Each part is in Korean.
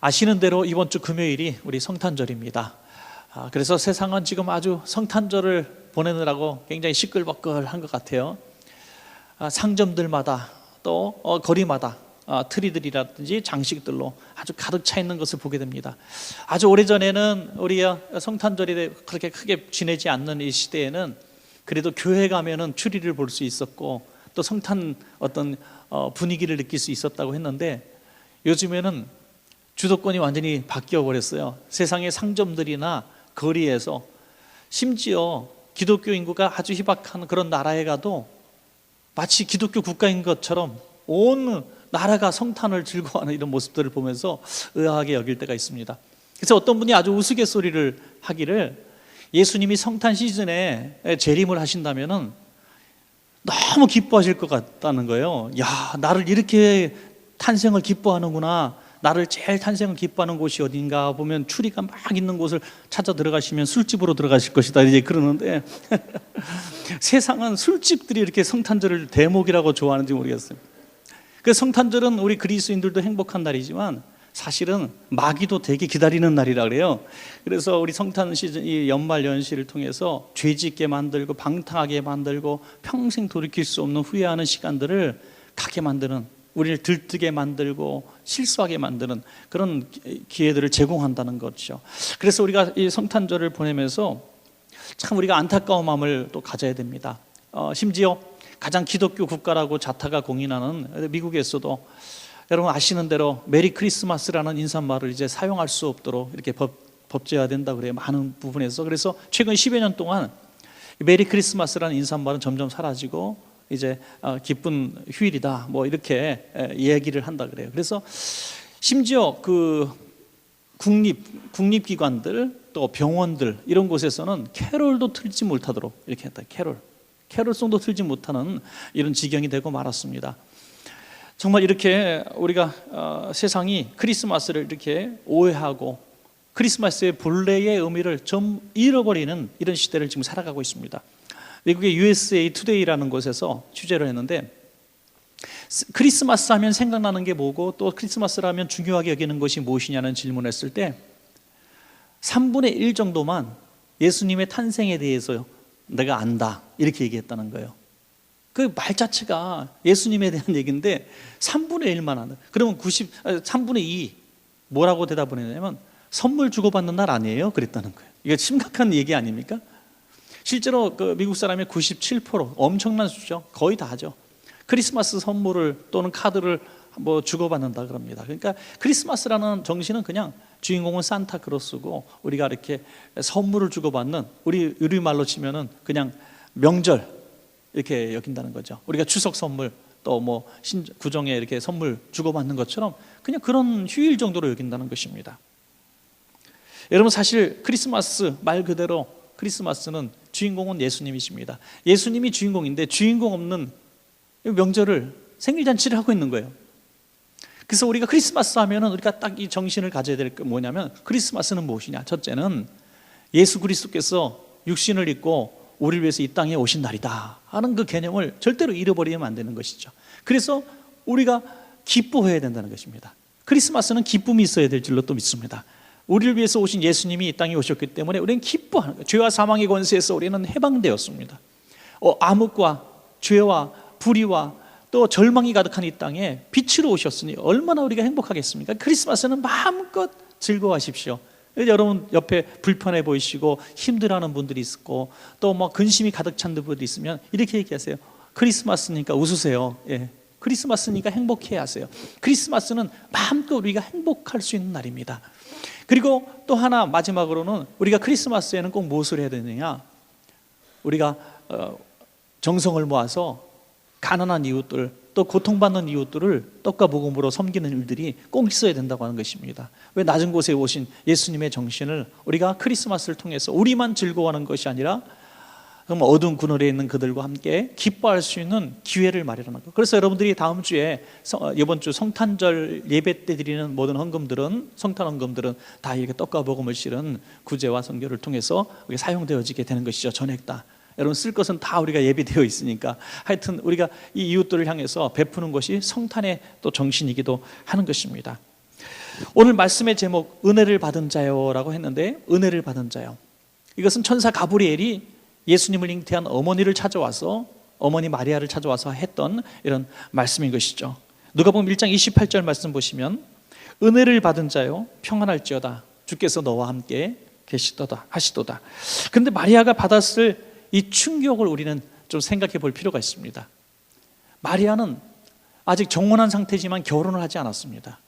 아시는 대로 이번 주 금요일이 우리 성탄절입니다. 그래서 세상은 지금 아주 성탄절을 보내느라고 굉장히 시끌벅글한 것 같아요. 상점들마다 또 거리마다 트리들이라든지 장식들로 아주 가득 차 있는 것을 보게 됩니다. 아주 오래전에는 우리가 성탄절이 그렇게 크게 지내지 않는 이 시대에는 그래도 교회 가면은 추리를 볼 수 있었고 또 성탄 어떤 분위기를 느낄 수 있었다고 했는데, 요즘에는 주도권이 완전히 바뀌어 버렸어요. 세상의 상점들이나 거리에서, 심지어 기독교 인구가 아주 희박한 그런 나라에 가도 마치 기독교 국가인 것처럼 온 나라가 성탄을 즐거워하는 이런 모습들을 보면서 의아하게 여길 때가 있습니다. 그래서 어떤 분이 아주 우스갯소리를 하기를, 예수님이 성탄 시즌에 재림을 하신다면은 너무 기뻐하실 것 같다는 거예요. 야, 나를 이렇게 탄생을 기뻐하는구나. 나를 제일 탄생을 기뻐하는 곳이 어딘가 보면 추리가 막 있는 곳을 찾아 들어가시면 술집으로 들어가실 것이다, 이제 그러는데 세상은 술집들이 이렇게 성탄절을 대목이라고 좋아하는지 모르겠어요. 그 성탄절은 우리 그리스도인들도 행복한 날이지만 사실은 마귀도 되게 기다리는 날이라 그래요. 그래서 우리 성탄 시즌, 이 연말 연시를 통해서 죄짓게 만들고 방탕하게 만들고 평생 돌이킬 수 없는 후회하는 시간들을 가게 만드는, 우리를 들뜨게 만들고 실수하게 만드는 그런 기회들을 제공한다는 거죠. 그래서 우리가 이 성탄절을 보내면서 참 우리가 안타까운 마음을 또 가져야 됩니다. 심지어 가장 기독교 국가라고 자타가 공인하는 미국에서도 여러분 아시는 대로 메리 크리스마스라는 인사말을 이제 사용할 수 없도록 이렇게 법제화 된다고 그래요, 많은 부분에서. 그래서 최근 10여 년 동안 메리 크리스마스라는 인사말은 점점 사라지고 이제 기쁜 휴일이다, 뭐 이렇게 얘기를 한다 그래요. 그래서 심지어 그 국립기관들 또 병원들 이런 곳에서는 캐롤도 틀지 못하도록 이렇게 했다. 캐롤송도 틀지 못하는 이런 지경이 되고 말았습니다. 정말 이렇게 우리가 세상이 크리스마스를 이렇게 오해하고 크리스마스의 본래의 의미를 좀 잃어버리는 이런 시대를 지금 살아가고 있습니다. 미국의 USA 투데이라는 곳에서 취재를 했는데, 크리스마스 하면 생각나는 게 뭐고 또 크리스마스를 하면 중요하게 여기는 것이 무엇이냐는 질문을 했을 때 3분의 1 정도만 예수님의 탄생에 대해서 내가 안다, 이렇게 얘기했다는 거예요. 그 말 자체가 예수님에 대한 얘기인데 3분의 1만 한다. 그러면 3분의 2 뭐라고 대답을 했냐면 선물 주고받는 날 아니에요, 그랬다는 거예요. 이게 심각한 얘기 아닙니까? 실제로 그 미국 사람의 97%, 엄청난 수죠. 거의 다 하죠. 크리스마스 선물을 또는 카드를 뭐 주고받는다 그럽니다. 그러니까 크리스마스라는 정신은 그냥 주인공은 산타크로스고 우리가 이렇게 선물을 주고받는, 우리 말로 치면은 그냥 명절 이렇게 여긴다는 거죠. 우리가 추석 선물 또 뭐 구정에 이렇게 선물 주고받는 것처럼 그냥 그런 휴일 정도로 여긴다는 것입니다. 여러분, 사실 크리스마스 말 그대로 크리스마스는 주인공은 예수님이십니다. 예수님이 주인공인데 주인공 없는 명절을, 생일잔치를 하고 있는 거예요. 그래서 우리가 크리스마스 하면은 우리가 딱 이 정신을 가져야 될 게 뭐냐면, 크리스마스는 무엇이냐? 첫째는 예수 그리스도께서 육신을 입고 우리를 위해서 이 땅에 오신 날이다 하는 그 개념을 절대로 잃어버리면 안 되는 것이죠. 그래서 우리가 기뻐해야 된다는 것입니다. 크리스마스는 기쁨이 있어야 될 줄로 또 믿습니다. 우리를 위해서 오신 예수님이 이 땅에 오셨기 때문에 우리는 기뻐하는 거예요. 죄와 사망의 권세에서 우리는 해방되었습니다. 암흑과 죄와 불의와 또 절망이 가득한 이 땅에 빛으로 오셨으니 얼마나 우리가 행복하겠습니까? 크리스마스는 마음껏 즐거워하십시오. 여러분 옆에 불편해 보이시고 힘들어하는 분들이 있고 또 뭐 근심이 가득 찬 분들이 있으면 이렇게 얘기하세요. 크리스마스니까 웃으세요. 예. 크리스마스니까 행복해 하세요. 크리스마스는 마음껏 우리가 행복할 수 있는 날입니다. 그리고 또 하나 마지막으로는 우리가 크리스마스에는 꼭 무엇을 해야 되느냐? 우리가 정성을 모아서 가난한 이웃들, 또 고통받는 이웃들을 떡과 복음으로 섬기는 일들이 꼭 있어야 된다고 하는 것입니다. 왜 낮은 곳에 오신 예수님의 정신을 우리가 크리스마스를 통해서 우리만 즐거워하는 것이 아니라 정말 어두운 그늘에 있는 그들과 함께 기뻐할 수 있는 기회를 마련하는 것. 그래서 여러분들이 다음 주에 이번 주 성탄절 예배 때 드리는 모든 헌금들은, 성탄 헌금들은 다 이렇게 떡과 복음을 실은 구제와 선교를 통해서 사용되어지게 되는 것이죠. 전액 다. 여러분, 쓸 것은 다 우리가 예비되어 있으니까 하여튼 우리가 이 이웃들을 향해서 베푸는 것이 성탄의 또 정신이기도 하는 것입니다. 오늘 말씀의 제목 은혜를 받은 자요라고 했는데, 은혜를 받은 자요, 이것은 천사 가브리엘이 예수님을 잉태한 어머니를 찾아와서, 어머니 마리아를 찾아와서 했던 이런 말씀인 것이죠. 누가복음 1장 28절 말씀 보시면 은혜를 받은 자요 평안할지어다, 주께서 너와 함께 계시도다 하시도다. 그런데 마리아가 받았을 이 충격을 우리는 좀 생각해 볼 필요가 있습니다. 마리아는 아직 정혼한 상태지만 결혼을 하지 않았습니다.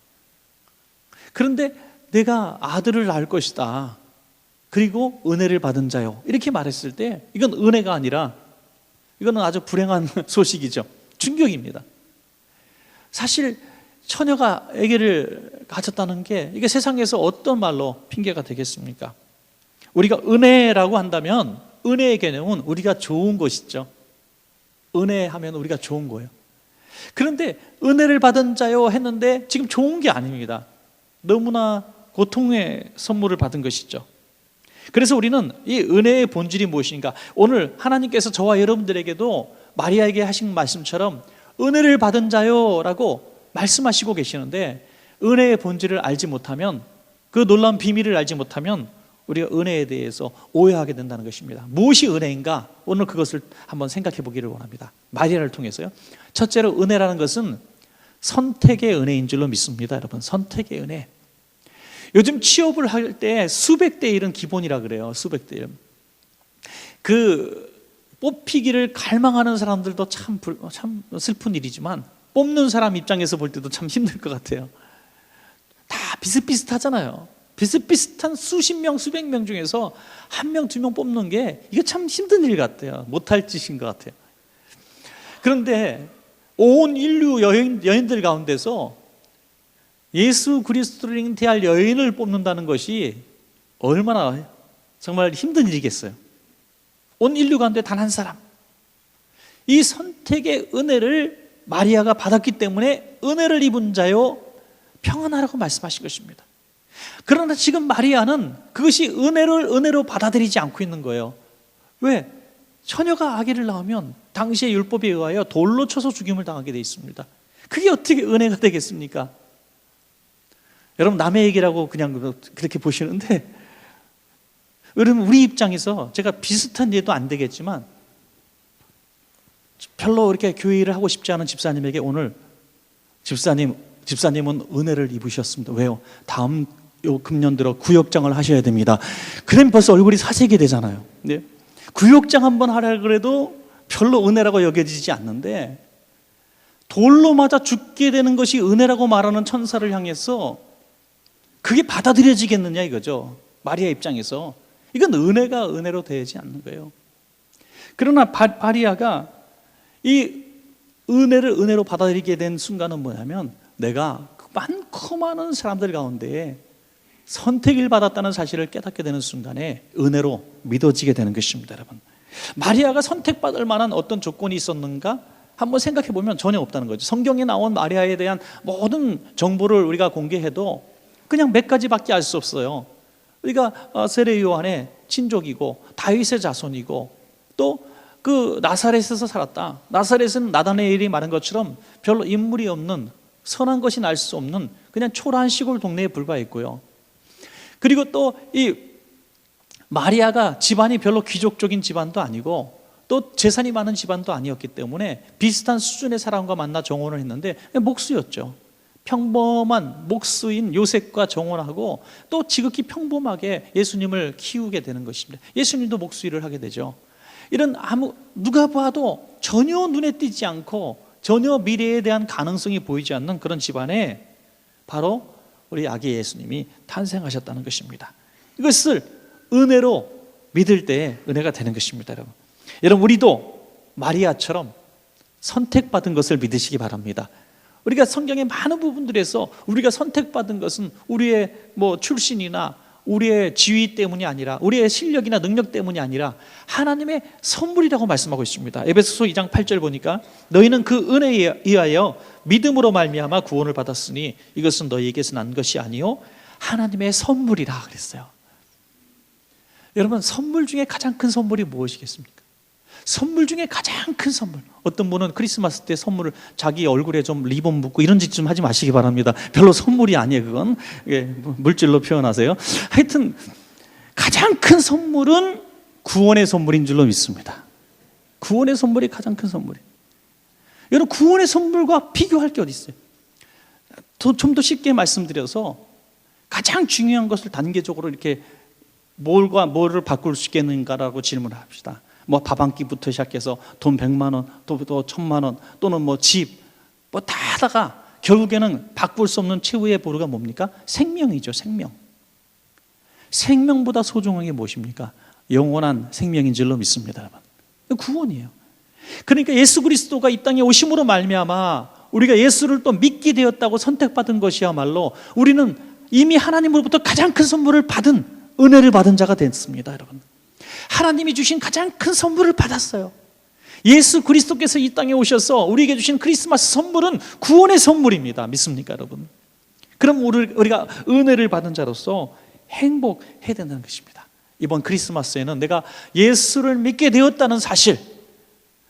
그런데 내가 아들을 낳을 것이다, 그리고 은혜를 받은 자요, 이렇게 말했을 때 이건 은혜가 아니라 이거는 아주 불행한 소식이죠. 충격입니다. 사실 처녀가 아기를 가졌다는 게 이게 세상에서 어떤 말로 핑계가 되겠습니까? 우리가 은혜라고 한다면 은혜의 개념은 우리가 좋은 것이죠. 은혜하면 우리가 좋은 거예요. 그런데 은혜를 받은 자요 했는데 지금 좋은 게 아닙니다. 너무나 고통의 선물을 받은 것이죠. 그래서 우리는 이 은혜의 본질이 무엇인가, 오늘 하나님께서 저와 여러분들에게도 마리아에게 하신 말씀처럼 은혜를 받은 자요라고 말씀하시고 계시는데, 은혜의 본질을 알지 못하면, 그 놀라운 비밀을 알지 못하면 우리가 은혜에 대해서 오해하게 된다는 것입니다. 무엇이 은혜인가? 오늘 그것을 한번 생각해 보기를 원합니다. 마리아를 통해서요. 첫째로, 은혜라는 것은 선택의 은혜인 줄로 믿습니다. 여러분, 선택의 은혜. 요즘 취업을 할 때 수백 대 1은 기본이라 그래요. 수백 대 1. 그 뽑히기를 갈망하는 사람들도 참 슬픈 일이지만, 뽑는 사람 입장에서 볼 때도 참 힘들 것 같아요. 다 비슷비슷하잖아요. 비슷비슷한 수십 명, 수백 명 중에서 한 명, 두 명 뽑는 게 이게 참 힘든 일 같아요. 못할 짓인 것 같아요. 그런데 온 인류 여인들 가운데서 예수 그리스도를 잉태할 여인을 뽑는다는 것이 얼마나 정말 힘든 일이겠어요. 온 인류 가운데 단 한 사람. 이 선택의 은혜를 마리아가 받았기 때문에 은혜를 입은 자요 평안하라고 말씀하신 것입니다. 그러나 지금 마리아는 그것이 은혜로 받아들이지 않고 있는 거예요. 왜? 처녀가 아기를 낳으면 당시의 율법에 의하여 돌로 쳐서 죽임을 당하게 돼 있습니다. 그게 어떻게 은혜가 되겠습니까? 여러분, 남의 얘기라고 그냥 그렇게 보시는데, 여러분, 우리 입장에서 제가 비슷한 예도 안 되겠지만, 별로 이렇게 교회 일을 하고 싶지 않은 집사님에게 오늘 집사님은 은혜를 입으셨습니다. 왜요? 다음 요 금년 들어 구역장을 하셔야 됩니다. 그럼 벌써 얼굴이 사색이 되잖아요. 네? 구역장 한번 하라 그래도 별로 은혜라고 여겨지지 않는데, 돌로 맞아 죽게 되는 것이 은혜라고 말하는 천사를 향해서 그게 받아들여지겠느냐 이거죠. 마리아 입장에서 이건 은혜가 은혜로 되지 않는 거예요. 그러나 마리아가 이 은혜를 은혜로 받아들이게 된 순간은 뭐냐면, 내가 많고 많은 사람들 가운데 선택을 받았다는 사실을 깨닫게 되는 순간에 은혜로 믿어지게 되는 것입니다. 여러분, 마리아가 선택받을 만한 어떤 조건이 있었는가 한번 생각해 보면 전혀 없다는 거죠. 성경에 나온 마리아에 대한 모든 정보를 우리가 공개해도 그냥 몇 가지밖에 알 수 없어요. 우리가 세례 요한의 친족이고 다윗의 자손이고, 또 그 나사렛에서 살았다. 나사렛은 나다나엘이 말한 것처럼 별로 인물이 없는, 선한 것이 날 수 없는 그냥 초라한 시골 동네에 불과했고요. 그리고 또 이 마리아가 집안이 별로 귀족적인 집안도 아니고 또 재산이 많은 집안도 아니었기 때문에 비슷한 수준의 사람과 만나 정혼을 했는데 목수였죠. 평범한 목수인 요셉과 정혼하고 또 지극히 평범하게 예수님을 키우게 되는 것입니다. 예수님도 목수 일을 하게 되죠. 이런 누가 봐도 전혀 눈에 띄지 않고 전혀 미래에 대한 가능성이 보이지 않는 그런 집안에 바로 우리 아기 예수님이 탄생하셨다는 것입니다. 이것을 은혜로 믿을 때 은혜가 되는 것입니다. 여러분, 우리도 마리아처럼 선택받은 것을 믿으시기 바랍니다. 우리가 성경의 많은 부분들에서 우리가 선택받은 것은 우리의 출신이나 우리의 지위 때문이 아니라, 우리의 실력이나 능력 때문이 아니라 하나님의 선물이라고 말씀하고 있습니다. 에베소서 2장 8절 보니까, 너희는 그 은혜에 의하여 믿음으로 말미암아 구원을 받았으니 이것은 너희에게서 난 것이 아니요 하나님의 선물이라 그랬어요. 여러분, 선물 중에 가장 큰 선물이 무엇이겠습니까? 선물 중에 가장 큰 선물. 어떤 분은 크리스마스 때 선물을 자기 얼굴에 좀 리본 묶고 이런 짓 좀 하지 마시기 바랍니다. 별로 선물이 아니에요. 그건 물질로 표현하세요. 하여튼 가장 큰 선물은 구원의 선물인 줄로 믿습니다. 구원의 선물이 가장 큰 선물이에요. 여러분, 구원의 선물과 비교할 게 어디 있어요? 좀 더 쉽게 말씀드려서 가장 중요한 것을 단계적으로 이렇게 뭘과 뭐를 바꿀 수 있겠는가라고 질문을 합시다. 뭐 밥 한 끼부터 시작해서 돈 100만 원, 또 1000만 원, 또는 뭐 집, 뭐 다 하다가 결국에는 바꿀 수 없는 최후의 보루가 뭡니까? 생명이죠, 생명. 생명보다 소중한 게 무엇입니까? 영원한 생명인 줄로 믿습니다, 여러분. 구원이에요. 그러니까 예수 그리스도가 이 땅에 오심으로 말미암아 우리가 예수를 또 믿게 되었다고 선택받은 것이야말로 우리는 이미 하나님으로부터 가장 큰 선물을 받은, 은혜를 받은 자가 됐습니다, 여러분. 하나님이 주신 가장 큰 선물을 받았어요. 예수 그리스도께서 이 땅에 오셔서 우리에게 주신 크리스마스 선물은 구원의 선물입니다. 믿습니까, 여러분? 그럼 우리가 은혜를 받은 자로서 행복해야 된다는 것입니다. 이번 크리스마스에는 내가 예수를 믿게 되었다는 사실,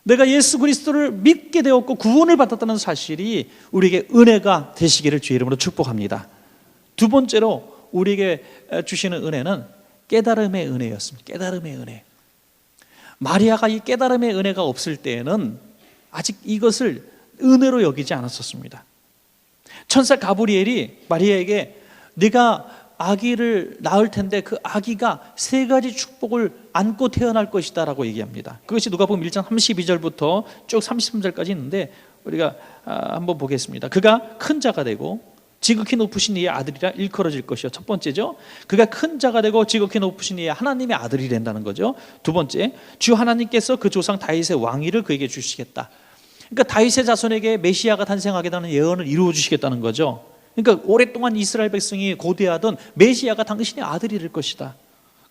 내가 예수 그리스도를 믿게 되었고 구원을 받았다는 사실이 우리에게 은혜가 되시기를 주의 이름으로 축복합니다. 두 번째로 우리에게 주시는 은혜는 깨달음의 은혜였습니다. 깨달음의 은혜. 마리아가 이 깨달음의 은혜가 없을 때에는 아직 이것을 은혜로 여기지 않았었습니다. 천사 가브리엘이 마리아에게 네가 아기를 낳을 텐데 그 아기가 세 가지 축복을 안고 태어날 것이다 라고 얘기합니다. 그것이 누가복음 1장 32절부터 쭉 33절까지 있는데 우리가 한번 보겠습니다. 그가 큰 자가 되고 지극히 높으신 이의 아들이라 일컬어질 것이요. 첫 번째죠. 그가 큰 자가 되고 지극히 높으신 이의 하나님의 아들이 된다는 거죠. 두 번째, 주 하나님께서 그 조상 다윗의 왕위를 그에게 주시겠다. 그러니까 다윗의 자손에게 메시아가 탄생하겠다는 예언을 이루어 주시겠다는 거죠. 그러니까 오랫동안 이스라엘 백성이 고대하던 메시아가 당신의 아들이 될 것이다.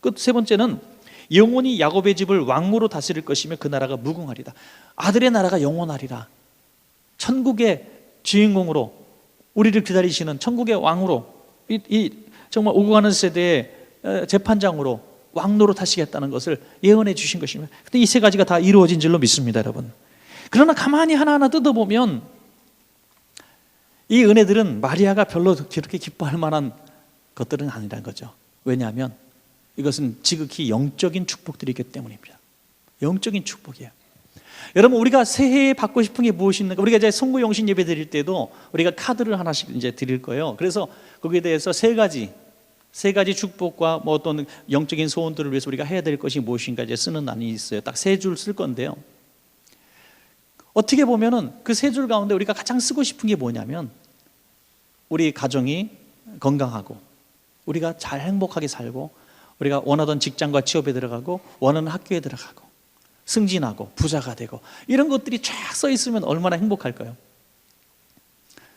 그 세 번째는 영원히 야곱의 집을 왕으로 다스릴 것이며 그 나라가 무궁하리다. 아들의 나라가 영원하리라. 천국의 주인공으로 우리를 기다리시는 천국의 왕으로, 이 정말 오고 가는 세대의 재판장으로 왕노로 타시겠다는 것을 예언해 주신 것입니다. 근데 이 세 가지가 다 이루어진 줄로 믿습니다, 여러분. 그러나 가만히 하나하나 뜯어보면 이 은혜들은 마리아가 별로 그렇게 기뻐할 만한 것들은 아니라는 거죠. 왜냐하면 이것은 지극히 영적인 축복들이기 때문입니다. 영적인 축복이에요. 여러분, 우리가 새해에 받고 싶은 게 무엇인가? 우리가 이제 성구영신 예배 드릴 때도 우리가 카드를 하나씩 이제 드릴 거예요. 그래서 거기에 대해서 세 가지 축복과 뭐 어떤 영적인 소원들을 위해서 우리가 해야 될 것이 무엇인가 이제 쓰는 안이 있어요. 딱 세 줄 쓸 건데요. 어떻게 보면은 그 세 줄 가운데 우리가 가장 쓰고 싶은 게 뭐냐면 우리 가정이 건강하고 우리가 잘 행복하게 살고 우리가 원하던 직장과 취업에 들어가고 원하는 학교에 들어가고 승진하고 부자가 되고 이런 것들이 쫙 써 있으면 얼마나 행복할까요?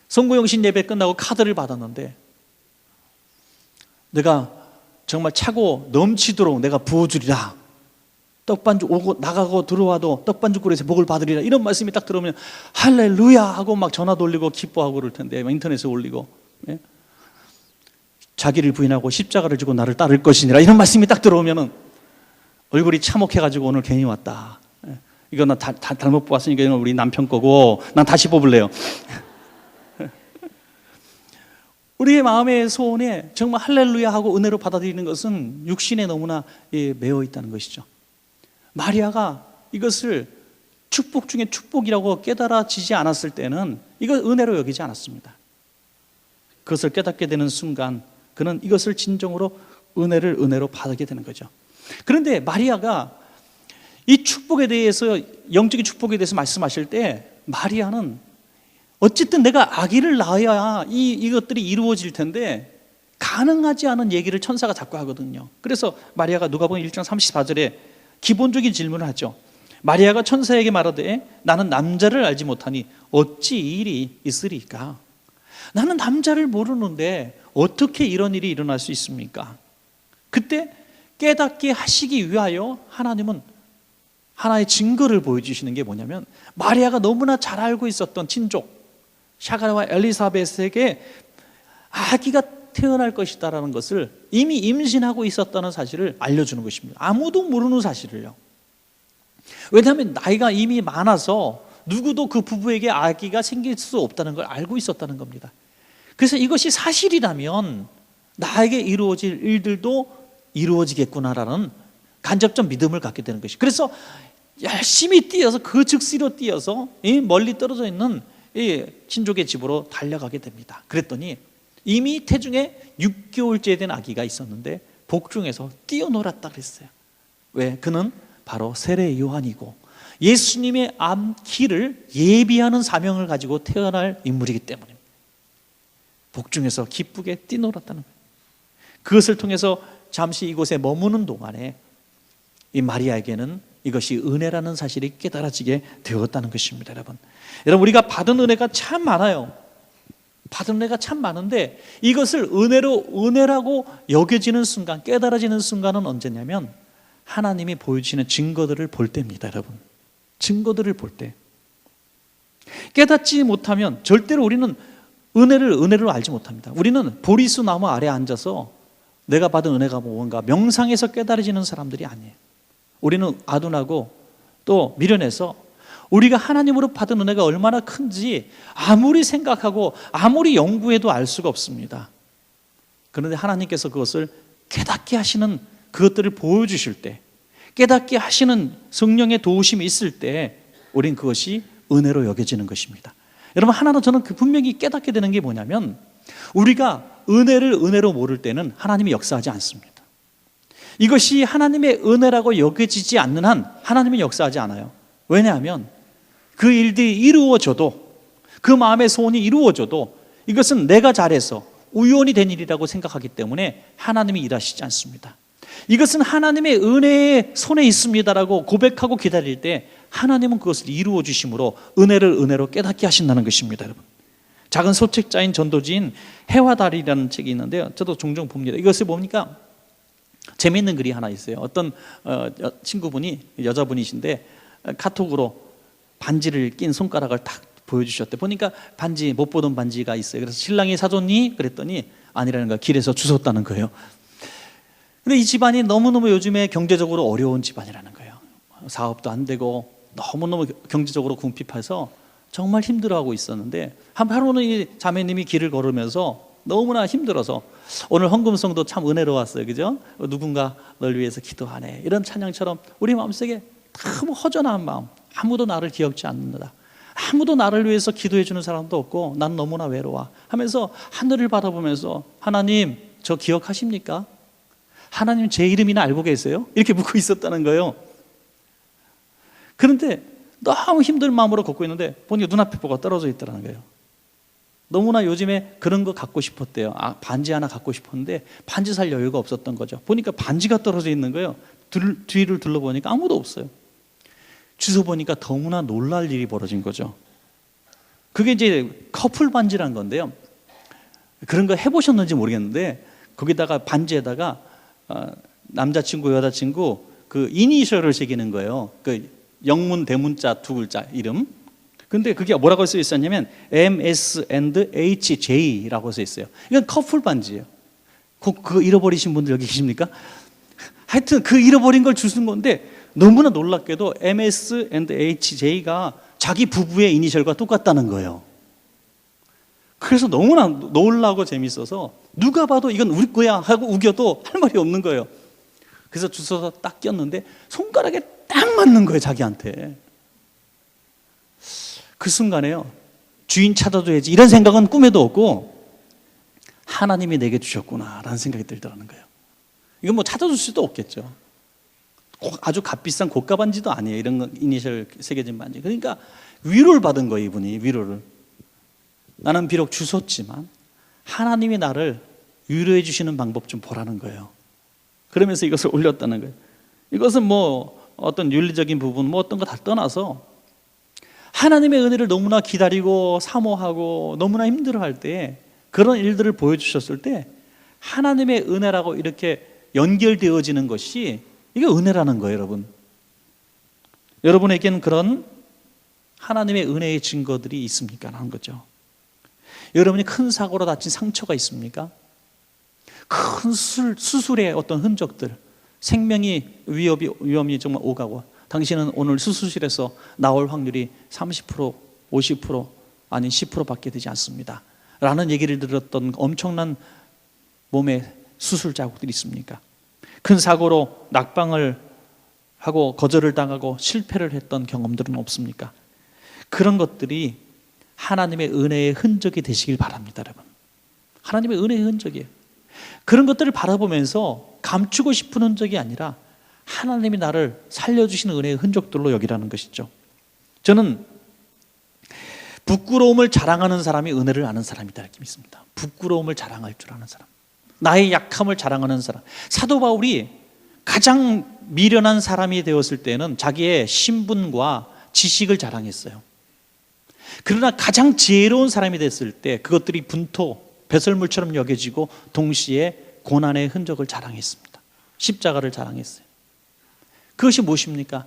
성구영신 예배 끝나고 카드를 받았는데 내가 정말 차고 넘치도록 내가 부어주리라, 떡반죽 오고 나가고 들어와도 떡반죽거리에서 복을 받으리라, 이런 말씀이 딱 들어오면 할렐루야 하고 막 전화 돌리고 기뻐하고 그럴 텐데 인터넷에 올리고, 예? 자기를 부인하고 십자가를 지고 나를 따를 것이니라 이런 말씀이 딱 들어오면은 얼굴이 참혹해가지고 오늘 괜히 왔다, 예? 이거 나 잘못 뽑았으니까 이건 우리 남편 거고 난 다시 뽑을래요. 우리의 마음의 소원에 정말 할렐루야 하고 은혜로 받아들이는 것은 육신에 너무나 매여 있다는 것이죠. 마리아가 이것을 축복 중에 축복이라고 깨달아지지 않았을 때는 이걸 은혜로 여기지 않았습니다. 그것을 깨닫게 되는 순간 그는 이것을 진정으로 은혜로 받게 되는 거죠. 그런데 마리아가 이 축복에 대해서, 영적인 축복에 대해서 말씀하실 때 마리아는 어쨌든 내가 아기를 낳아야 이것들이 이루어질 텐데 가능하지 않은 얘기를 천사가 자꾸 하거든요. 그래서 마리아가 누가복음 1장 34절에 기본적인 질문을 하죠. 마리아가 천사에게 말하되 나는 남자를 알지 못하니 어찌 이 일이 있으리까? 나는 남자를 모르는데 어떻게 이런 일이 일어날 수 있습니까? 그때 깨닫게 하시기 위하여 하나님은 하나의 증거를 보여주시는 게 뭐냐면 마리아가 너무나 잘 알고 있었던 친족 샤가랴와 엘리사벳에게 아기가 태어날 것이다라는 것을 이미 임신하고 있었다는 사실을 알려주는 것입니다. 아무도 모르는 사실을요. 왜냐하면 나이가 이미 많아서 누구도 그 부부에게 아기가 생길 수 없다는 걸 알고 있었다는 겁니다. 그래서 이것이 사실이라면 나에게 이루어질 일들도 이루어지겠구나라는 간접적 믿음을 갖게 되는 것이. 그래서 열심히 뛰어서 그 즉시로 뛰어서 멀리 떨어져 있는 친족의 집으로 달려가게 됩니다. 그랬더니 이미 태중에 6개월째 된 아기가 있었는데 복중에서 뛰어놀았다 그랬어요. 왜? 그는 바로 세례 요한이고 예수님의 암기를 예비하는 사명을 가지고 태어날 인물이기 때문입니다. 복중에서 기쁘게 뛰놀았다는 거예요. 그것을 통해서 잠시 이곳에 머무는 동안에 이 마리아에게는 이것이 은혜라는 사실이 깨달아지게 되었다는 것입니다. 여러분 우리가 받은 은혜가 참 많아요. 받은 은혜가 참 많은데 이것을 은혜라고 여겨지는 순간, 깨달아지는 순간은 언제냐면 하나님이 보여주시는 증거들을 볼 때입니다. 여러분, 증거들을 볼 때 깨닫지 못하면 절대로 우리는 은혜를 알지 못합니다. 우리는 보리수 나무 아래 앉아서 내가 받은 은혜가 뭔가 명상해서 깨달아지는 사람들이 아니에요. 우리는 아둔하고 또 미련해서 우리가 하나님으로 받은 은혜가 얼마나 큰지 아무리 생각하고 아무리 연구해도 알 수가 없습니다. 그런데 하나님께서 그것을 깨닫게 하시는 그것들을 보여주실 때, 깨닫게 하시는 성령의 도우심이 있을 때 우린 그것이 은혜로 여겨지는 것입니다. 여러분, 하나는 저는 분명히 깨닫게 되는 게 뭐냐면 우리가 은혜를 은혜로 모를 때는 하나님이 역사하지 않습니다. 이것이 하나님의 은혜라고 여겨지지 않는 한 하나님이 역사하지 않아요. 왜냐하면 그 일들이 이루어져도, 그 마음의 소원이 이루어져도 이것은 내가 잘해서 우연이 된 일이라고 생각하기 때문에 하나님이 일하시지 않습니다. 이것은 하나님의 은혜의 손에 있습니다라고 고백하고 기다릴 때 하나님은 그것을 이루어 주심으로 은혜를 은혜로 깨닫게 하신다는 것입니다. 여러분, 작은 소책자인 전도지인 해와 달이라는 책이 있는데요, 저도 종종 봅니다. 이것을 보니까 재미있는 글이 하나 있어요. 어떤 친구분이, 여자분이신데 카톡으로 반지를 낀 손가락을 딱 보여주셨대. 보니까 반지, 못 보던 반지가 있어요. 그래서 신랑이 사줬니? 그랬더니 아니라는 거야. 길에서 주웠다는 거예요. 근데 이 집안이 너무너무 요즘에 경제적으로 어려운 집안이라는 거예요. 사업도 안 되고 너무너무 경제적으로 궁핍해서 정말 힘들어하고 있었는데 하루는 이 자매님이 길을 걸으면서 너무나 힘들어서 오늘 헌금성도 참 은혜로웠어요. 그죠? 누군가 널 위해서 기도하네, 이런 찬양처럼 우리 마음속에 너무 허전한 마음, 아무도 나를 기억지 않는다, 아무도 나를 위해서 기도해 주는 사람도 없고 난 너무나 외로워 하면서 하늘을 바라보면서 하나님, 저 기억하십니까? 하나님 제 이름이나 알고 계세요? 이렇게 묻고 있었다는 거예요. 그런데 너무 힘든 마음으로 걷고 있는데 보니까 눈앞에 뭐가 떨어져 있더라는 거예요. 너무나 요즘에 그런 거 갖고 싶었대요. 반지 하나 갖고 싶었는데 반지 살 여유가 없었던 거죠. 보니까 반지가 떨어져 있는 거예요. 뒤를 둘러보니까 아무도 없어요. 주워 보니까 너무나 놀랄 일이 벌어진 거죠. 그게 이제 커플 반지란 건데요, 그런 거 해보셨는지 모르겠는데 거기다가 반지에다가 남자친구 여자친구 그 이니셜을 새기는 거예요. 그 영문 대문자 두 글자 이름. 근데 그게 뭐라고 써 있었냐면 MS&HJ라고 써 있어요. 이건 커플 반지예요. 그거 잃어버리신 분들 여기 계십니까? 하여튼 그 잃어버린 걸 주는 건데 너무나 놀랍게도 MS&HJ가 자기 부부의 이니셜과 똑같다는 거예요. 그래서 너무나 놀라고 재밌어서 누가 봐도 이건 우리 거야 하고 우겨도 할 말이 없는 거예요. 그래서 주워서 딱 꼈는데 손가락에 딱 맞는 거예요, 자기한테. 그 순간에요, 주인 찾아줘야지 이런 생각은 꿈에도 없고 하나님이 내게 주셨구나라는 생각이 들더라는 거예요. 이건 뭐 찾아줄 수도 없겠죠. 아주 값비싼 고가 반지도 아니에요, 이런 거 이니셜 새겨진 반지. 그러니까 위로를 받은 거예요, 이분이. 위로를. 나는 비록 주웠지만 하나님이 나를 위로해 주시는 방법 좀 보라는 거예요. 그러면서 이것을 올렸다는 거예요. 이것은 뭐 어떤 윤리적인 부분 뭐 어떤 거 다 떠나서 하나님의 은혜를 너무나 기다리고 사모하고 너무나 힘들어할 때 그런 일들을 보여주셨을 때 하나님의 은혜라고 이렇게 연결되어지는 것이 이게 은혜라는 거예요. 여러분, 여러분에게는 그런 하나님의 은혜의 증거들이 있습니까? 하는 거죠. 여러분이 큰 사고로 다친 상처가 있습니까? 큰 수술의 어떤 흔적들, 생명이 위험이 정말 오가고 당신은 오늘 수술실에서 나올 확률이 30%, 50%, 아니 10%밖에 되지 않습니다 라는 얘기를 들었던 엄청난 몸에 수술 자국들이 있습니까? 큰 사고로 낙방을 하고 거절을 당하고 실패를 했던 경험들은 없습니까? 그런 것들이 하나님의 은혜의 흔적이 되시길 바랍니다, 여러분. 하나님의 은혜의 흔적이에요. 그런 것들을 바라보면서 감추고 싶은 흔적이 아니라 하나님이 나를 살려주시는 은혜의 흔적들로 여기라는 것이죠. 저는 부끄러움을 자랑하는 사람이 은혜를 아는 사람이다 이렇게 믿습니다. 부끄러움을 자랑할 줄 아는 사람, 나의 약함을 자랑하는 사람. 사도 바울이 가장 미련한 사람이 되었을 때는 자기의 신분과 지식을 자랑했어요. 그러나 가장 지혜로운 사람이 됐을 때 그것들이 분토, 배설물처럼 여겨지고 동시에 고난의 흔적을 자랑했습니다. 십자가를 자랑했어요. 그것이 무엇입니까?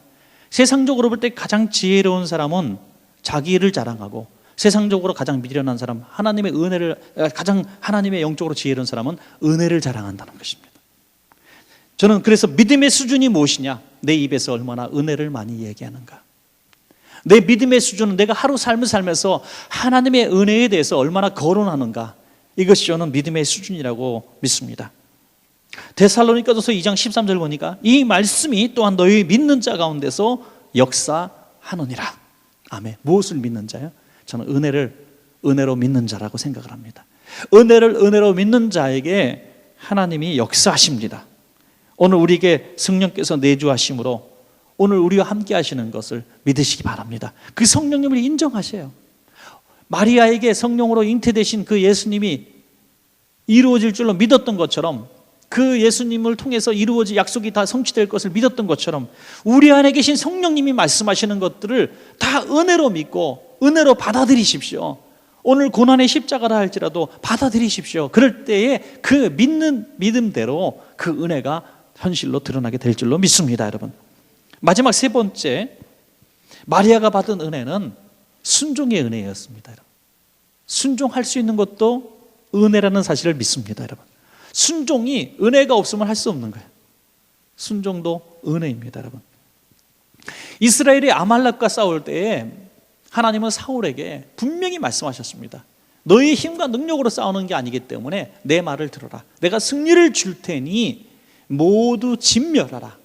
세상적으로 볼 때 가장 지혜로운 사람은 자기를 자랑하고, 세상적으로 가장 미련한 사람, 하나님의 은혜를, 가장 하나님의 영적으로 지혜로운 사람은 은혜를 자랑한다는 것입니다. 저는 그래서 믿음의 수준이 무엇이냐? 내 입에서 얼마나 은혜를 많이 얘기하는가. 내 믿음의 수준은 내가 하루 삶을 살면서 하나님의 은혜에 대해서 얼마나 거론하는가. 이것이 저는 믿음의 수준이라고 믿습니다. 데살로니가전서 2장 13절 보니까 이 말씀이 또한 너희 믿는 자 가운데서 역사하느니라. 아멘. 무엇을 믿는 자요? 저는 은혜로 믿는 자라고 생각을 합니다. 은혜로 믿는 자에게 하나님이 역사하십니다. 오늘 우리에게 성령께서 내주하심으로 오늘 우리와 함께 하시는 것을 믿으시기 바랍니다. 그 성령님을 인정하세요. 마리아에게 성령으로 잉태되신 그 예수님이 이루어질 줄로 믿었던 것처럼, 그 예수님을 통해서 이루어질 약속이 다 성취될 것을 믿었던 것처럼 우리 안에 계신 성령님이 말씀하시는 것들을 다 은혜로 믿고 은혜로 받아들이십시오. 오늘 고난의 십자가라 할지라도 받아들이십시오. 그럴 때에 그 믿는 믿음대로 그 은혜가 현실로 드러나게 될 줄로 믿습니다, 여러분. 마지막 세 번째, 마리아가 받은 은혜는 순종의 은혜였습니다, 여러분. 순종할 수 있는 것도 은혜라는 사실을 믿습니다, 여러분. 순종이 은혜가 없으면 할 수 없는 거예요. 순종도 은혜입니다, 여러분. 이스라엘이 아말렉과 싸울 때에 하나님은 사울에게 분명히 말씀하셨습니다. 너희 힘과 능력으로 싸우는 게 아니기 때문에 내 말을 들어라. 내가 승리를 줄 테니 모두 진멸하라.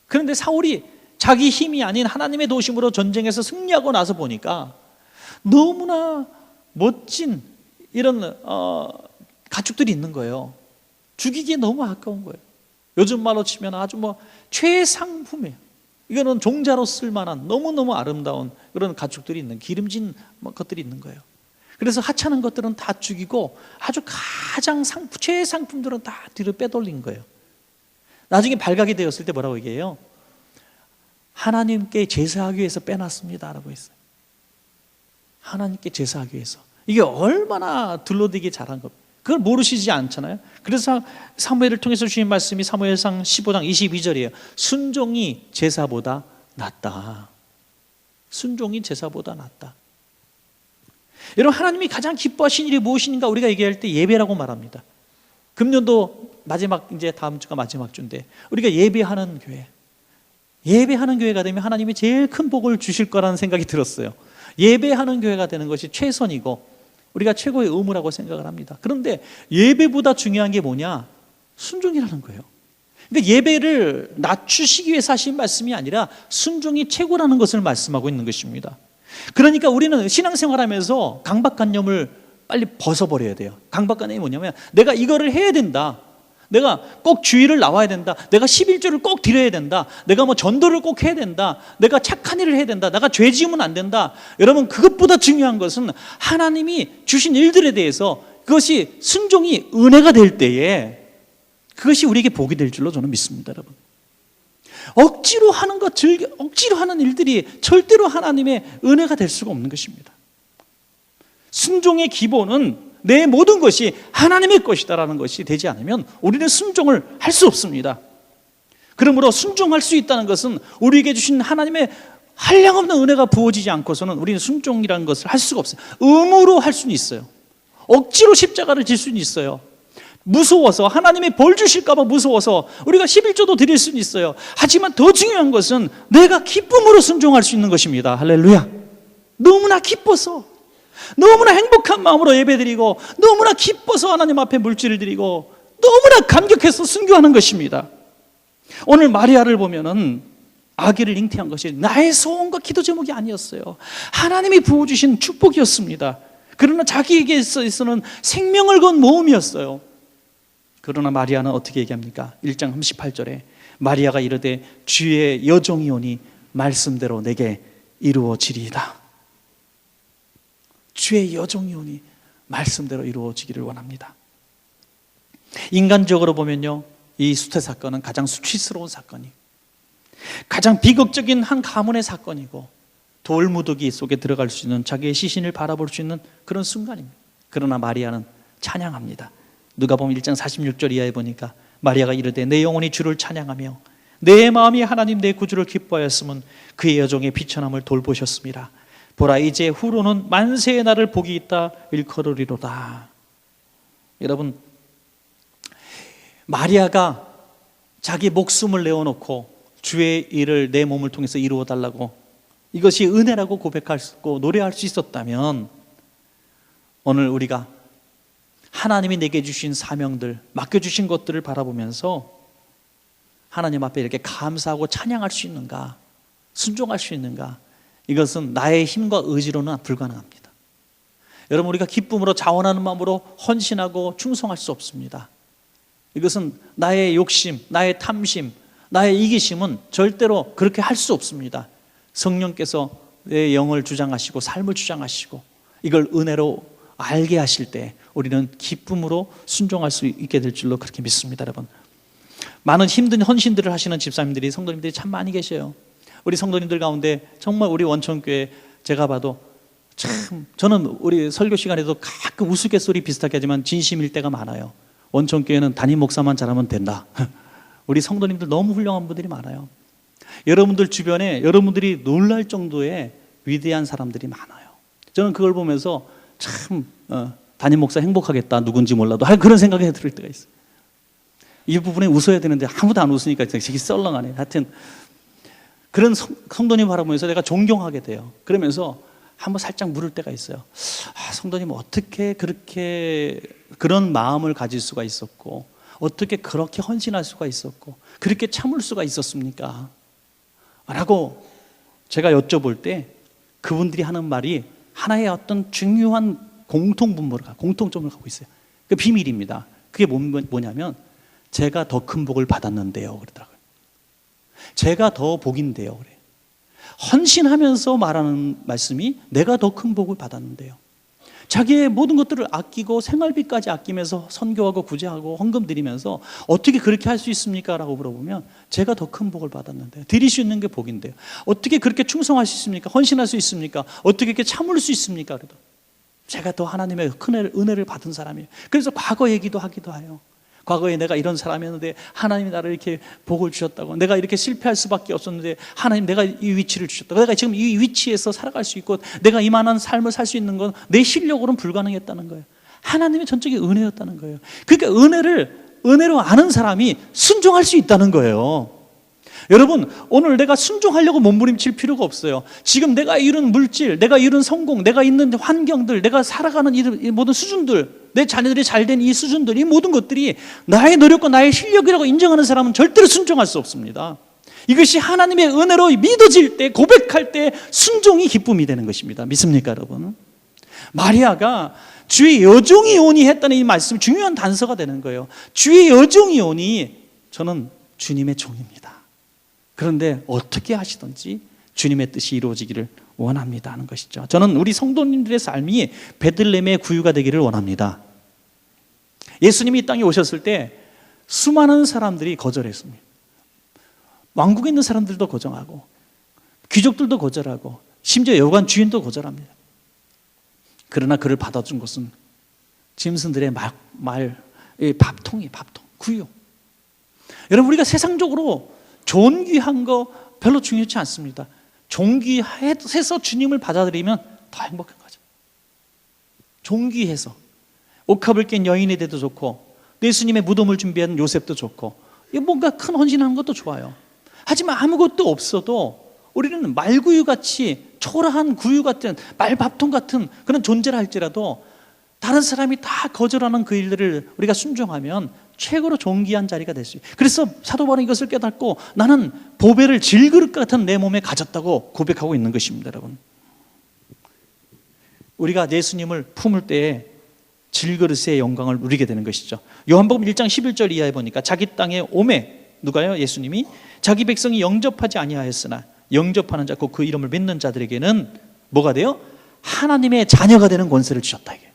그런데 사울이 자기 힘이 아닌 하나님의 도심으로 전쟁에서 승리하고 나서 보니까 너무나 멋진 이런 가축들이 있는 거예요. 죽이기에 너무 아까운 거예요. 요즘 말로 치면 아주 최상품이에요. 이거는 종자로 쓸만한 너무너무 아름다운 그런 가축들이 있는, 기름진 것들이 있는 거예요. 그래서 하찮은 것들은 다 죽이고 아주 가장 최상품들은 다 뒤로 빼돌린 거예요. 나중에 발각이 되었을 때 뭐라고 얘기해요? 하나님께 제사하기 위해서 빼놨습니다 라고 했어요. 하나님께 제사하기 위해서. 이게 얼마나 둘러대기 잘한 겁니다. 그걸 모르시지 않잖아요. 그래서 사무엘을 통해서 주신 말씀이 사무엘상 15장 22절이에요. 순종이 제사보다 낫다. 순종이 제사보다 낫다. 여러분, 하나님이 가장 기뻐하신 일이 무엇인가 우리가 얘기할 때 예배라고 말합니다. 금년도 이제 다음 주가 마지막 주인데 우리가 예배하는 교회가 되면 하나님이 제일 큰 복을 주실 거라는 생각이 들었어요. 예배하는 교회가 되는 것이 최선이고 우리가 최고의 의무라고 생각을 합니다. 그런데 예배보다 중요한 게 뭐냐? 순종이라는 거예요. 근데 예배를 낮추시기 위해서 하신 말씀이 아니라 순종이 최고라는 것을 말씀하고 있는 것입니다. 그러니까 우리는 신앙생활하면서 강박관념을 빨리 벗어버려야 돼요. 강박관념이 뭐냐면 내가 이거를 해야 된다. 내가 꼭 주일을 나와야 된다. 내가 11조를 꼭 드려야 된다. 내가 전도를 꼭 해야 된다. 내가 착한 일을 해야 된다. 내가 죄 지으면 안 된다. 여러분, 그것보다 중요한 것은 하나님이 주신 일들에 대해서 그것이 순종이 은혜가 될 때에 그것이 우리에게 복이 될 줄로 저는 믿습니다, 여러분. 억지로 하는 일들이 절대로 하나님의 은혜가 될 수가 없는 것입니다. 순종의 기본은 내 모든 것이 하나님의 것이다라는 것이 되지 않으면 우리는 순종을 할 수 없습니다. 그러므로 순종할 수 있다는 것은 우리에게 주신 하나님의 한량없는 은혜가 부어지지 않고서는 우리는 순종이라는 것을 할 수가 없어요. 의무로 할 수는 있어요. 억지로 십자가를 질 수는 있어요. 무서워서, 하나님이 벌 주실까 봐 무서워서 우리가 11조도 드릴 수는 있어요. 하지만 더 중요한 것은 내가 기쁨으로 순종할 수 있는 것입니다. 할렐루야. 너무나 기뻐서, 너무나 행복한 마음으로 예배드리고, 너무나 기뻐서 하나님 앞에 물질을 드리고, 너무나 감격해서 순교하는 것입니다. 오늘 마리아를 보면은 아기를 잉태한 것이 나의 소원과 기도 제목이 아니었어요. 하나님이 부어주신 축복이었습니다. 그러나 자기에게 있어서는 생명을 건 모험이었어요. 그러나 마리아는 어떻게 얘기합니까? 1장 38절에 마리아가 이르되 주의 여종이 오니 말씀대로 내게 이루어지리이다. 주의 여종이 오니 말씀대로 이루어지기를 원합니다. 인간적으로 보면요, 이 수태 사건은 가장 수치스러운 사건이고 가장 비극적인 한 가문의 사건이고 돌무더기 속에 들어갈 수 있는, 자기의 시신을 바라볼 수 있는 그런 순간입니다. 그러나 마리아는 찬양합니다. 누가복음 1장 46절 이하에 보니까 마리아가 이르되 내 영혼이 주를 찬양하며 내 마음이 하나님 내 구주를 기뻐하였으면 그의 여종의 비천함을 돌보셨습니다. 보라 이제 후로는 만세의 날을 복이 있다 일컬으리로다. 여러분, 마리아가 자기 목숨을 내어놓고 주의 일을 내 몸을 통해서 이루어 달라고, 이것이 은혜라고 고백할 수 있고 노래할 수 있었다면, 오늘 우리가 하나님이 내게 주신 사명들, 맡겨주신 것들을 바라보면서 하나님 앞에 이렇게 감사하고 찬양할 수 있는가, 순종할 수 있는가, 이것은 나의 힘과 의지로는 불가능합니다. 여러분, 우리가 기쁨으로 자원하는 마음으로 헌신하고 충성할 수 없습니다. 이것은 나의 욕심, 나의 탐심, 나의 이기심은 절대로 그렇게 할 수 없습니다. 성령께서 내 영을 주장하시고 삶을 주장하시고 이걸 은혜로 알게 하실 때 우리는 기쁨으로 순종할 수 있게 될 줄로 그렇게 믿습니다. 여러분, 많은 힘든 헌신들을 하시는 집사님들이, 성도님들이 참 많이 계셔요. 우리 성도님들 가운데 정말 우리 원천교회 제가 봐도 참, 저는 우리 설교 시간에도 가끔 우스갯소리 비슷하게 하지만 진심일 때가 많아요. 원천교회는 담임 목사만 잘하면 된다. 우리 성도님들 너무 훌륭한 분들이 많아요. 여러분들 주변에 여러분들이 놀랄 정도의 위대한 사람들이 많아요. 저는 그걸 보면서 참 담임 목사 행복하겠다, 누군지 몰라도 그런 생각이 들 때가 있어요. 이 부분에 웃어야 되는데 아무도 안 웃으니까 되게 썰렁하네. 하여튼 그런 성도님 바라보면서 내가 존경하게 돼요. 그러면서 한번 살짝 물을 때가 있어요. 성도님 어떻게 그렇게 그런 마음을 가질 수가 있었고, 어떻게 그렇게 헌신할 수가 있었고, 그렇게 참을 수가 있었습니까? 라고 제가 여쭤볼 때 그분들이 하는 말이 하나의 어떤 중요한 공통점을 갖고 있어요. 그 비밀입니다. 그게 뭐냐면 제가 더 큰 복을 받았는데요, 그러더라고요. 제가 더 복인데요, 그래요. 헌신하면서 말하는 말씀이 내가 더 큰 복을 받았는데요. 자기의 모든 것들을 아끼고 생활비까지 아끼면서 선교하고 구제하고 헌금 드리면서 어떻게 그렇게 할 수 있습니까? 라고 물어보면 제가 더 큰 복을 받았는데요. 드릴 수 있는 게 복인데요. 어떻게 그렇게 충성할 수 있습니까? 헌신할 수 있습니까? 어떻게 이렇게 참을 수 있습니까? 그래도 제가 더 하나님의 큰 은혜를 받은 사람이에요. 그래서 과거 얘기도 하기도 해요. 과거에 내가 이런 사람이었는데 하나님이 나를 이렇게 복을 주셨다고, 내가 이렇게 실패할 수밖에 없었는데 하나님 내가 이 위치를 주셨다고, 내가 지금 이 위치에서 살아갈 수 있고 내가 이만한 삶을 살 수 있는 건 내 실력으로는 불가능했다는 거예요. 하나님의 전적인 은혜였다는 거예요. 그러니까 은혜로 아는 사람이 순종할 수 있다는 거예요. 여러분, 오늘 내가 순종하려고 몸부림칠 필요가 없어요. 지금 내가 이룬 물질, 내가 이룬 성공, 내가 있는 환경들, 내가 살아가는 이 모든 수준들, 내 자녀들이 잘된 이 수준들, 이 모든 것들이 나의 노력과 나의 실력이라고 인정하는 사람은 절대로 순종할 수 없습니다. 이것이 하나님의 은혜로 믿어질 때, 고백할 때 순종이 기쁨이 되는 것입니다. 믿습니까, 여러분? 마리아가 주의 여종이 오니 했다는 이 말씀이 중요한 단서가 되는 거예요. 주의 여종이 오니 저는 주님의 종입니다. 그런데 어떻게 하시든지 주님의 뜻이 이루어지기를 원합니다 하는 것이죠. 저는 우리 성도님들의 삶이 베들레헴의 구유가 되기를 원합니다. 예수님이 이 땅에 오셨을 때 수많은 사람들이 거절했습니다. 왕국에 있는 사람들도 거절하고 귀족들도 거절하고 심지어 여관 주인도 거절합니다. 그러나 그를 받아준 것은 짐승들의 밥통, 구유. 여러분, 우리가 세상적으로 존귀한 거 별로 중요치 않습니다. 존귀해서 주님을 받아들이면 더 행복한 거죠. 존귀해서 옷값을 깬 여인에 대해도 좋고 예수님의 무덤을 준비한 요셉도 좋고, 뭔가 큰 헌신하는 것도 좋아요. 하지만 아무것도 없어도 우리는 말구유같이 초라한 구유 같은 말밥통 같은 그런 존재를 할지라도 다른 사람이 다 거절하는 그 일들을 우리가 순종하면 최고로 존귀한 자리가 될 수 있어요. 그래서 사도 바울은 이것을 깨닫고 나는 보배를 질그릇 같은 내 몸에 가졌다고 고백하고 있는 것입니다. 여러분, 우리가 예수님을 품을 때에 질그릇의 영광을 누리게 되는 것이죠. 요한복음 1장 11절 이하에 보니까 자기 땅에 오매, 누가요? 예수님이 자기 백성이 영접하지 아니하였으나 영접하는 자, 그 이름을 믿는 자들에게는 뭐가 돼요? 하나님의 자녀가 되는 권세를 주셨다. 이게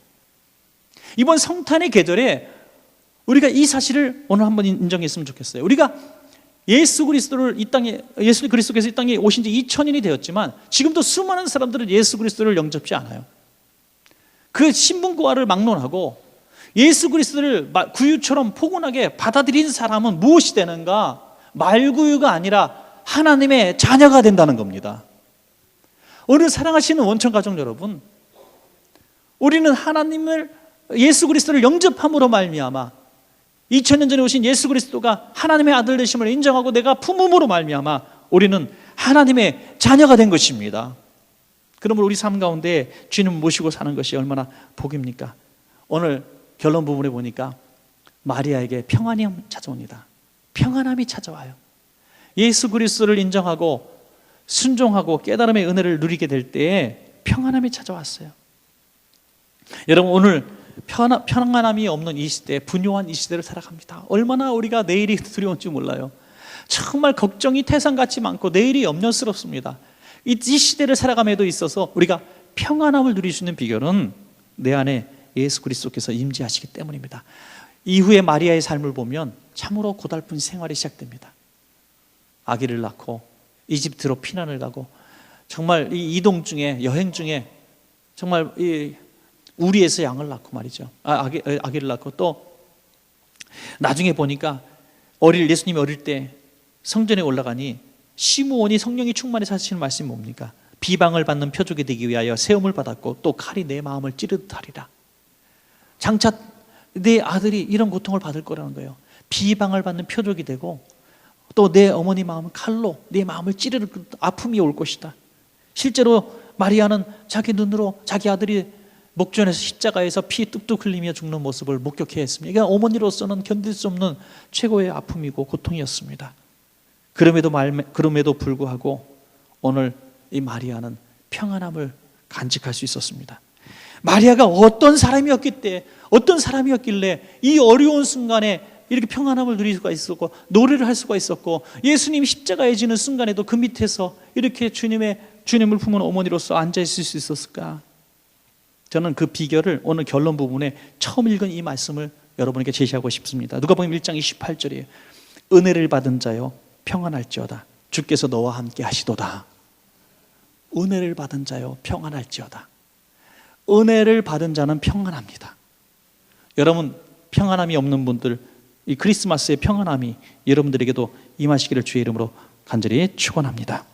이번 성탄의 계절에 우리가 이 사실을 오늘 한번 인정했으면 좋겠어요. 우리가 예수 그리스도를 이 땅에, 예수 그리스도께서 이 땅에 오신 지 2000년이 되었지만 지금도 수많은 사람들은 예수 그리스도를 영접지 않아요. 그 신분고하를 막론하고 예수 그리스도를 구유처럼 포근하게 받아들인 사람은 무엇이 되는가? 말구유가 아니라 하나님의 자녀가 된다는 겁니다. 오늘 사랑하시는 원천가족 여러분, 우리는 하나님을, 예수 그리스도를 영접함으로 말미암아 2000년 전에 오신 예수 그리스도가 하나님의 아들 되심을 인정하고 내가 품음으로 말미암아 우리는 하나님의 자녀가 된 것입니다. 그러므로 우리 삶 가운데 주님을 모시고 사는 것이 얼마나 복입니까? 오늘 결론 부분에 보니까 마리아에게 평안이 찾아옵니다. 평안함이 찾아와요. 예수 그리스도를 인정하고 순종하고 깨달음의 은혜를 누리게 될 때에 평안함이 찾아왔어요. 여러분, 오늘 평안함이 없는 이 시대, 분요한 이 시대를 살아갑니다. 얼마나 우리가 내일이 두려운지 몰라요. 정말 걱정이 태산같이 많고 내일이 염려스럽습니다. 이 시대를 살아감에도 있어서 우리가 평안함을 누릴 수 있는 비결은 내 안에 예수 그리스도께서 임재하시기 때문입니다. 이후에 마리아의 삶을 보면 참으로 고달픈 생활이 시작됩니다. 아기를 낳고 이집트로 피난을 가고, 정말 이 이동 중에, 여행 중에 정말 이 우리에서 양을 낳고 말이죠. 아기를 낳고, 또 나중에 보니까 예수님이 어릴 때 성전에 올라가니 시므온이 성령이 충만해서 하시는 말씀이 뭡니까? 비방을 받는 표적이 되기 위하여 세움을 받았고 또 칼이 내 마음을 찌르듯 하리라. 장차 내 아들이 이런 고통을 받을 거라는 거예요. 비방을 받는 표적이 되고 또 내 어머니 마음은 칼로 내 마음을 찌르듯 아픔이 올 것이다. 실제로 마리아는 자기 눈으로 자기 아들이 목전에서 십자가에서 피 뚝뚝 흘리며 죽는 모습을 목격해야 했습니다. 그러니까 어머니로서는 견딜 수 없는 최고의 아픔이고 고통이었습니다. 그럼에도 불구하고 오늘 이 마리아는 평안함을 간직할 수 있었습니다. 마리아가 어떤 사람이었길래 이 어려운 순간에 이렇게 평안함을 누릴 수가 있었고 노래를 할 수가 있었고, 예수님이 십자가에 지는 순간에도 그 밑에서 이렇게 주님을 품은 어머니로서 앉아있을 수 있었을까? 저는 그 비결을 오늘 결론 부분에 처음 읽은 이 말씀을 여러분에게 제시하고 싶습니다. 누가복음 1장 28절이에요. 은혜를 받은 자여 평안할지어다. 주께서 너와 함께 하시도다. 은혜를 받은 자여 평안할지어다. 은혜를 받은 자는 평안합니다. 여러분, 평안함이 없는 분들, 이 크리스마스의 평안함이 여러분들에게도 임하시기를 주의 이름으로 간절히 축원합니다.